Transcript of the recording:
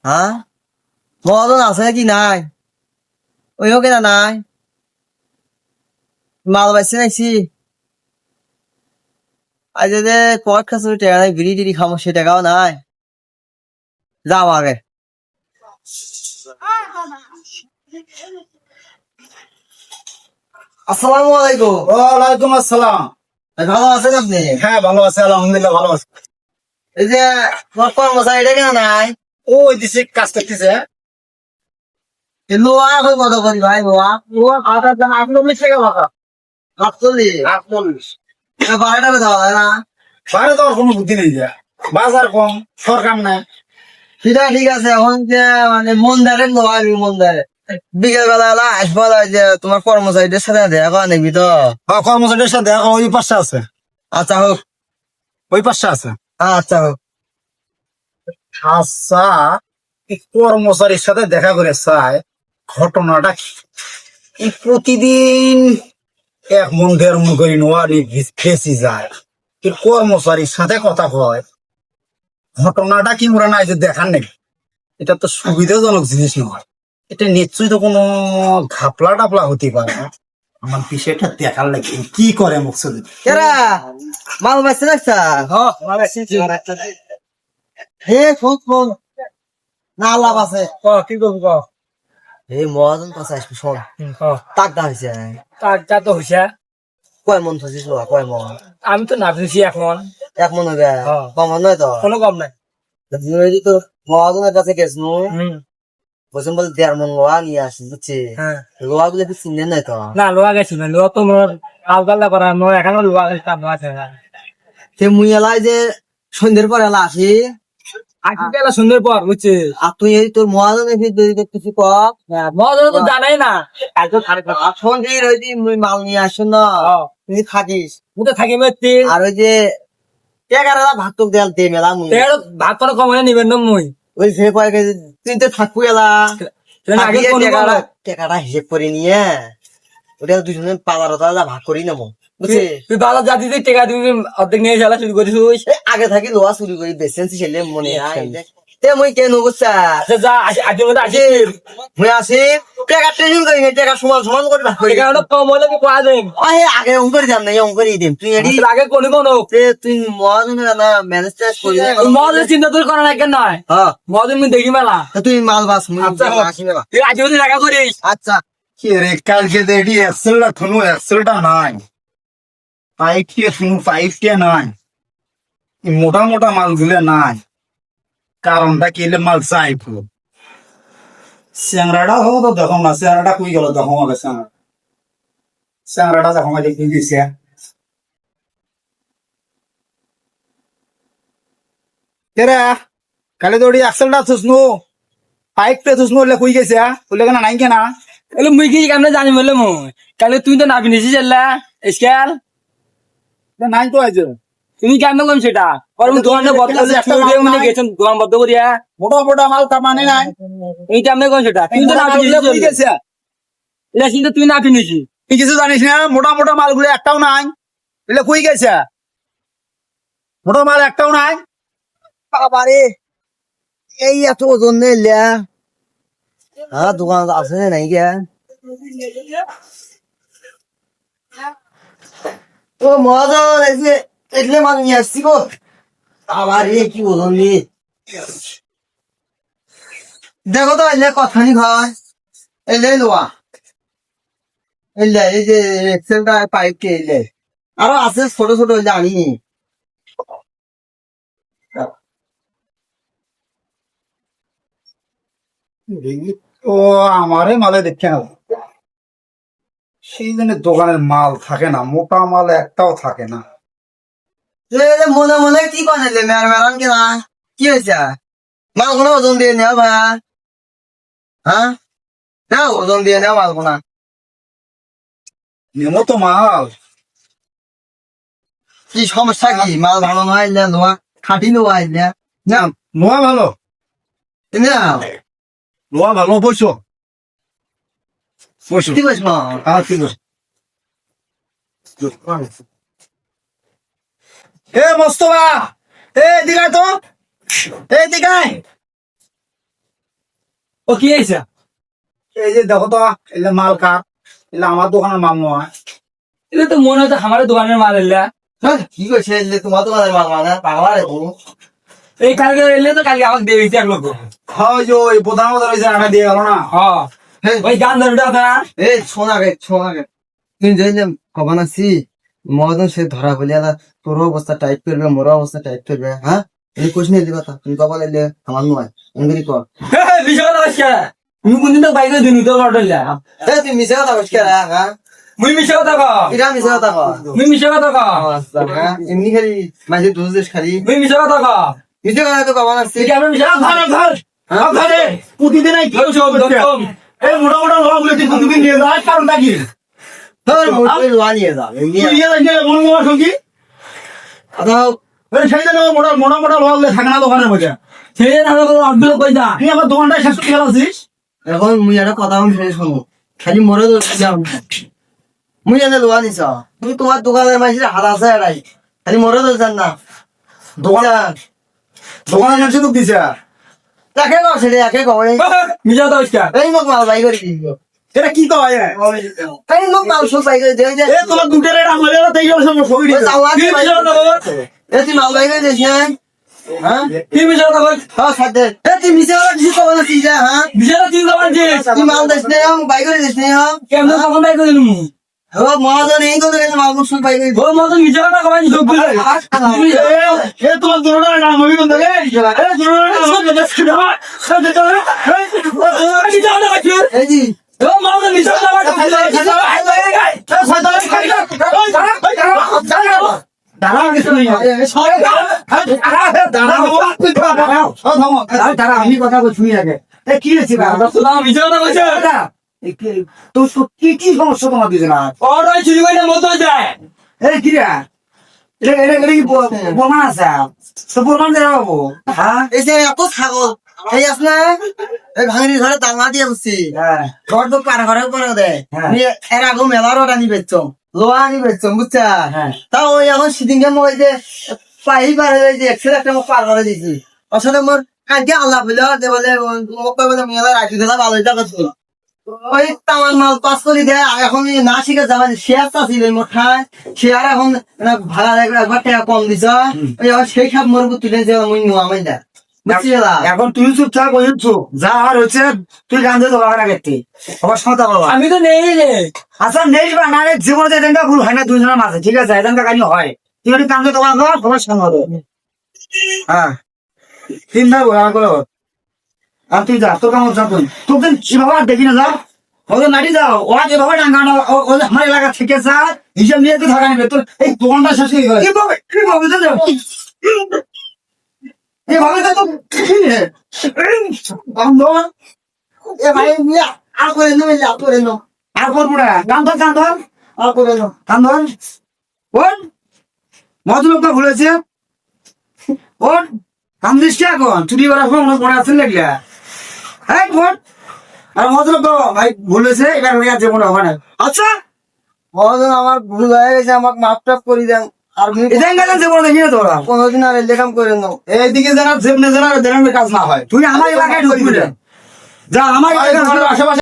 হ্যাঁ মহাজন আছে কি নাই ওইও কেনা নাই মাল পাইছে নাইছি আজ যে কয়েক খাসুর টাকা নাই বিড়ি টিড়ি খামো সে টাকাও নাই যাও আগে আসসালামু আলাইকুম। ওয়ালাইকুম আসসালাম। ভালো আছেন আপনি? হ্যাঁ ভালো আছে, আলহামদুলিল্লাহ ভালো আছে। এই যে তোমার কর্মচারী এটা কেনা নাই ওই দিছে কাজ করতেছে। লোয়া এখন কত করি ভাই লোয়া লোয়া খাওয়াটার দাম 48 টাকা বাবা 48 48 12 টাকা দেওয়া যায় না বাইরে তো আর কোনো বুদ্ধি নেই যা, বাজার কম, সরকার নাই। সেটা ঠিক আছে এখন যে মানে মন ধরে লোয়া মন ধরে বিকেল বেলা আসবো যে তোমার কর্মচারীদের সাথে দেখা করা নিবি তো। কর্মচারীর সাথে ওই পাশে আছে, আচ্ছা হোক ওই পাশে আছে। আচ্ছা হোক আচ্ছা, এই কর্মচারীর সাথে দেখা করে চাই ঘটনাটা কি? এই প্রতিদিন এক মন দেড় মন করে নোয়ারি বেশি যায়, এই কর্মচারীর সাথে কথা কয় ঘটনাটা কি ওরা নাই যে দেখার নেই। এটা তো সুবিধাজনক জিনিস নয়, এটা নিশ্চয়ই তো কোনো ঘাপলা টাপলা হতে পারে না। আমার বিষয়টা দেখার লাগে কি করে মুখসুদ। কেরা মাল পাইছে দেখছা হে ফোন ফোন না লাভ আছে কি করবো হে মহাজন কাছে আসবি শোন তাক দা হয়েছে কাজটা তো হইছে, কয় মন থছিস লোয়া কয় মন আমি তো নাচছি এখন, এক মন হবে কম মন নয় তো কোনো কম নাই। যদি তো মহাজনের কাছে গেছনু বলছেন বলে 1.5 মন লোয়া নিয়ে আসিস বুঝছি লোয়া গুলো একটু চিনে নাই তো না লোয়া গেছি না, লোয়া তো মোর আলগাল্লা করা মোর এখানে লোয়া গেছি আছে। সে মুই এলাই যে সন্ধ্যের পর এলা আসি আজকে গেলা সুন্দর পর বুঝছি, আর তুই এই তোর মহাজনের কিছু কর মজা তো জানাই না। একদম সন্ধ্যের ওই যে মুই মাল নিয়ে আসো না তুই থাকিস মুতে থাকি মেতে আর ওই যে টেকারা ভাত তো দেয়াল দে মেলা মুই ভাত করে কমাই নিবেন না মুই ওই সে কয় কেজি তুই তো থাকবো এলা আগে কোন টেকাটা হিসেব করে নিয়ে ওটা দুজনে 15,000 ভাগ করি নেবো বুঝছি তুই ভালো জাতি টেকা তুমি অর্ধেক নিয়ে চলা শুরু করিস। আগে থাকি লোয়া চুরি করি বেসেন ছেলে মনে তে মুই কেন বুঝছা যা আজ মধ্যে আসি মুই আসি টেকা টেনশন করি না টেকা সমান সমান করে ভাগ করি টেকা কম হলে কি কোয়া দেন আগে অঙ্করি দাম নাই অঙ্করি দিম তুই এডি আগে কোন কোন তুই মহাজন না ম্যানেজ করি মজা চিন্তা তোর করা নাই কেন নয় হ্যাঁ মজা আমি দেখি মেলা তুই মাল বাস মুই আচ্ছা, আসি মেলা তুই আজ মধ্যে দেখা করিস। আচ্ছা কি রে কালকে দেখি এক্সেলটা থুনু এক্সেলটা নাই, পাইপটিয়া থুনু পাইপটিয়া নাই, এই মোটা মোটা মালগুলো নাই। কারণটা কি হলে মাল চাইবো স্যাংরাটা হবো তো দেখো না, স্যাংরাটা কুই গেল দেখো হবে স্যাংরা স্যাংরাটা দেখো মাঝে কুই গেছে। কেরা কালে তো ওই এক্সেলটা থুসনু পাইপটা থুসনু হলে কুই গেছে বলে কেনা নাই কেনা এলে মুই কি কেমনে জানি বলে মুই কালে তুই তো নাবি নিছিস এলা স্কেল নাই তো আজ তুমি কেমন কম সেটা কারণ দোকানে বদলে মানে গেছেন দোকান বদ্ধ করিয়া মোটা মোটা মাল তা মানে নাই এই কেমনে কম সেটা তুই তো নাবি নিছিস গেছে এটা কিন্তু তুই নাবি নিছিস তুই কিছু জানিস না মোটা মোটা মালগুলো একটাও নাই এলে কই গেছে মোটা মাল একটাও নাই। বাবারে এই এত ওজন নিলে হ্যাঁ দোকান আছে নাই গে ও মহাজন এসে এগুলো মানে নিয়ে আসছি গো আবার কি ওজন নিয়ে দেখো তো এলে কথা নি ঘর এলে লোয়া এলে এই যে এক্সেলটা পাইপ কে এলে আরো আছে ছোট ছোট এলে আনি ও আমারে মালে দেখে না সেই জন্য দোকানের মাল থাকে না, মোটা মাল একটাও থাকে না। মনে মনে কি বানাইলে মেয়ার মেরান কিনা কি হয়েছে মাল কোনো ওজন দিয়ে নেও ভাইয়া হ্যাঁ নাও ওজন দিয়ে নেও মাল কোনা নেমো তো মাল কি সমস্যা কি মাল ভালো নয় নোয়া খাটি নোয়া আইলে না নোয়া ভালো, নাও নোয়া ভালো বসো বসো ঠিক আছে মা হ্যাঁ ঠিক আছে। এ মোস্তফা এ দিঘায় তো এ দিঘায় ও কি হয়েছে? এই যে দেখো তো এলে মাল কার, এলে আমার দোকানের মাল নয়। এটা তো মনে হচ্ছে আমার দোকানের মাল এলা। হ্যাঁ, কি করছে এলে তোমার দোকানের মাল মানে পাগলা রে তুমি। এই কালকে এলে তো কালকে আমাকে দিয়ে দিচ্ছে এক লোক। হয় যে ওই প্রধানমন্ত্রী হয়েছে টাকা দিয়ে গেল না। হ্যাঁ হেই, ওই গান ধরুটা আছে না? এই শোন আগে তুই যে কখন আছি মদন সে ধরা বলিয়া তোর অবস্থা টাইট করবে, মোর অবস্থা টাইট করবে। হ্যাঁ, এই কোশ নিয়ে কথা তুমি কখন এলে আমার নয় এমনি কর। বিষয় কথা বলছি তুমি কোনদিন তো বাইকে দিন তো অর্ডার। এই তুই মিশে কথা বলছি হ্যাঁ, মুই মিশে কথা কও। এটা মিশে কথা কর। মুই মিশে কথা কও। হ্যাঁ, এমনি খালি মাঝে দোষ দেশ খালি মুই মিশে কথা কও। মিশে কথা তো কখন আসছি। তুই কেমন মিশে কথা কও? ঘরে প্রতিদিন এই কি দম, দম। এই মোটা মোটা লোকগুলো তুই প্রতিদিন নিয়ে যায়, কারণটা কি? তোর মোটে লোয়া নিয়ে যা এমনি তুই নিয়ে যাই মনে তোমার সঙ্গী কথা সেই জন্য মোটা মোটা মোটা লোকগুলো থাকে না দোকানের মধ্যে। সেই অর্ডার কই যা। তুই আমার দোকানটা শেষ করতে গেছিস। এখন মুই একটা কথা আমি ফেলে শোনো খালি মরে দোষ মুই এনে লোয়া নিছ তুমি তোমার দোকানের মাঝে হাত আছে এরাই খালি মরে দোষ না দোকানের নাম শুধু দিছে। একে কর সেটা একে কর মিশে কথা বলছি। এই মোক মাল বাই করে দিব এটা কি কয়? এই মোক মাল সব বাই করে দেই যে এ তোমার দুটের এটা হলে না তাই সব ছবি দিছে। কি মিশে কথা বল? এই তুই মাল বাই করে দিস না হ্যাঁ কি মিশে কথা বল? হ্যাঁ সাথে এই তুই মিছে কথা কিছু কব না তুই যা হ্যাঁ মিশে কথা চিন্তা করছিস। তুই মাল দিস না বাই করে দিস না কেমন কখন বাইক দিলু মু? ও মহাজন এই তো দেখে মাল সব বাই করে ও মতন মিশে কথা কবাই যোগ দিলে। এ তোমার দুটোর নাম হবি কোন থেকে? এ দুটোর নাম হবি মিশে কথা কইছিস? এই জি ও মতন মিশে কথা দাঁড়া কিছু নেই। দাঁড়া আমি কথা বলছি আগে। এ কি হয়েছে ভাই? মিশে কথা কইছিস? তো কি কি সমস্যা তোমার দিছে না? অর্ডার চুরি করে মতো যায়। এ কি রে? এটা কি প্রমাণ আছে? তো প্রমাণ দেওয়া হ্যাঁ এই যে এত ছাগল এই আস না এই ভাঙির ঘরে তালা দিয়ে বসছি হ্যাঁ ঘর তো পার ঘরে করে দেয় হ্যাঁ। নিয়ে এর আগে মেলার ওটা নি বেচছো লোহা নি বেচছো বুঝছা হ্যাঁ। তাও ওই এখন সিদিনকে মই যে পাই পার হয়ে যে একশো একটা মোক পার করে দিয়েছি আসলে মোর কালকে আল্লাহ বলে যে বলে মোক বলে মেলা রাখি দিলা ভালো এটা করছো ওই তামান মাল পাস করে দেয় এখন না শিখে যাবেন শেয়ারটা ছিল মোর ঠায় শেয়ার এখন ভাড়া একবার টাকা কম দিছ ওই এখন সেই সব মোর তুলে যে মুই নোয়া মাই দেয় বুঝছি না এখন তুই চুপচাপ ওই চুপ যা আর হচ্ছে তুই গান দিয়ে তোমার আগে আবার শোনাতে পারবা। আমি তো নেই রে। আচ্ছা নেই বা না রে, জীবনে যে এদিনটা ভুল হয় না দুজনের মাঝে, ঠিক আছে এদিনটা কানি হয়। তুই যদি কান দিয়ে তোমার ঘর খবর শোনাবো। হ্যাঁ তিন ভাই বলা করো আর তুই যা তোর কামড় যা তুই তোকে যেভাবে আর দেখি না যা ওদের নাড়ি যাও ওরা যেভাবে ডাঙ্গানো আমার এলাকা থেকে যা হিসাব নিয়ে তুই থাকা নিবে তোর এই দোকানটা শেষ হয়ে গেল কিভাবে তো যাও এভাবে তো বন্ধ এ ভাই মিয়া আর করে নো আর করে নো আর করবো না গান ধর গান ধর আর করে নো গান ধর ওন মজলুকটা ভুলেছে ওন কাম দিস এখন চুরি করার সময় মনে আছে লাগলা হ্যাঁ বোন আর মজলুক ভাই ভুলেছে এবার আর মনে হবে না। আচ্ছা মহাজন আমার ভুল হয়ে গেছে আমাকে মাফ টাফ করে দেন আর এদিন গেলেন যে মনে দেখি না তোরা কোনোদিন আর লেখাম করে নো এইদিকে যেন যেমনি যেন কাজ না হয় তুই আমার এলাকায় ঢুকবি না যা আমার এলাকার আশেপাশে